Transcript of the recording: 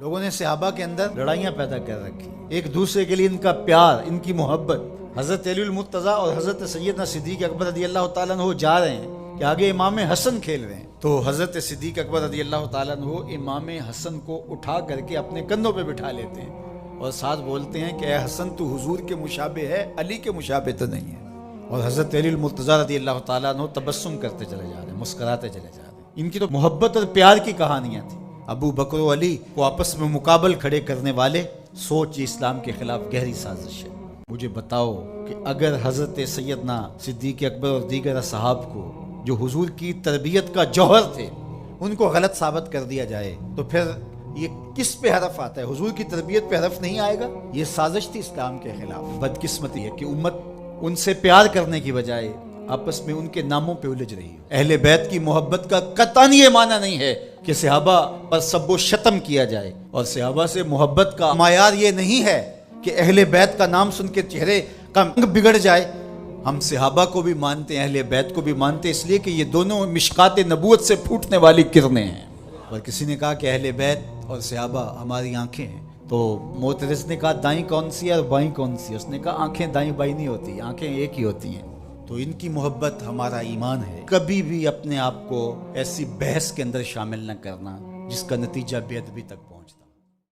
لوگوں نے صحابہ کے اندر لڑائیاں پیدا کر رکھی، ایک دوسرے کے لیے ان کا پیار، ان کی محبت۔ حضرت علی المرتضیٰ اور حضرت سیدنا صدیق اکبر رضی اللہ تعالیٰ عنہ جا رہے ہیں کہ آگے امام حسن کھیل رہے ہیں، تو حضرت صدیق اکبر رضی اللہ تعالیٰ عنہ امام حسن کو اٹھا کر کے اپنے کندھوں پہ بٹھا لیتے ہیں اور ساتھ بولتے ہیں کہ اے حسن تو حضور کے مشابہ ہے، علی کے مشابہ تو نہیں ہے۔ اور حضرت علی المرتضیٰ رضی اللہ تعالیٰ عنہ تبسم کرتے چلے جا رہے ہیں، مسکراتے چلے جا رہے ہیں۔ ان کی تو محبت اور پیار کی کہانیاں تھیں۔ ابو بکر و علی کو آپس میں مقابل کھڑے کرنے والے سوچ یہ اسلام کے خلاف گہری سازش ہے۔ مجھے بتاؤ کہ اگر حضرت سیدنا صدیق اکبر اور دیگر اصحاب کو جو حضور کی تربیت کا جوہر تھے ان کو غلط ثابت کر دیا جائے تو پھر یہ کس پہ حرف آتا ہے؟ حضور کی تربیت پہ حرف نہیں آئے گا؟ یہ سازش تھی اسلام کے خلاف۔ بدقسمتی ہے کہ امت ان سے پیار کرنے کی بجائے آپس میں ان کے ناموں پہ الجھ رہی ہے۔ اہل بیت کی محبت کا قطعاً یہ معنی نہیں ہے کہ صحابہ پر سب و شتم کیا جائے، اور صحابہ سے محبت کا معیار یہ نہیں ہے کہ اہل بیت کا نام سن کے چہرے کا رنگ بگڑ جائے۔ ہم صحابہ کو بھی مانتے ہیں، اہل بیت کو بھی مانتے ہیں، اس لیے کہ یہ دونوں مشکات نبوت سے پھوٹنے والی کرنیں ہیں۔ اور کسی نے کہا کہ اہل بیت اور صحابہ ہماری آنکھیں ہیں، تو معترض نے کہا دائیں کون سی ہے اور بائیں کون سی ہے؟ اس نے کہا آنکھیں دائیں بائیں نہیں ہوتی، آنکھیں ایک ہی ہوتی ہیں۔ تو ان کی محبت ہمارا ایمان ہے۔ کبھی بھی اپنے آپ کو ایسی بحث کے اندر شامل نہ کرنا جس کا نتیجہ بے ادبی تک پہنچے۔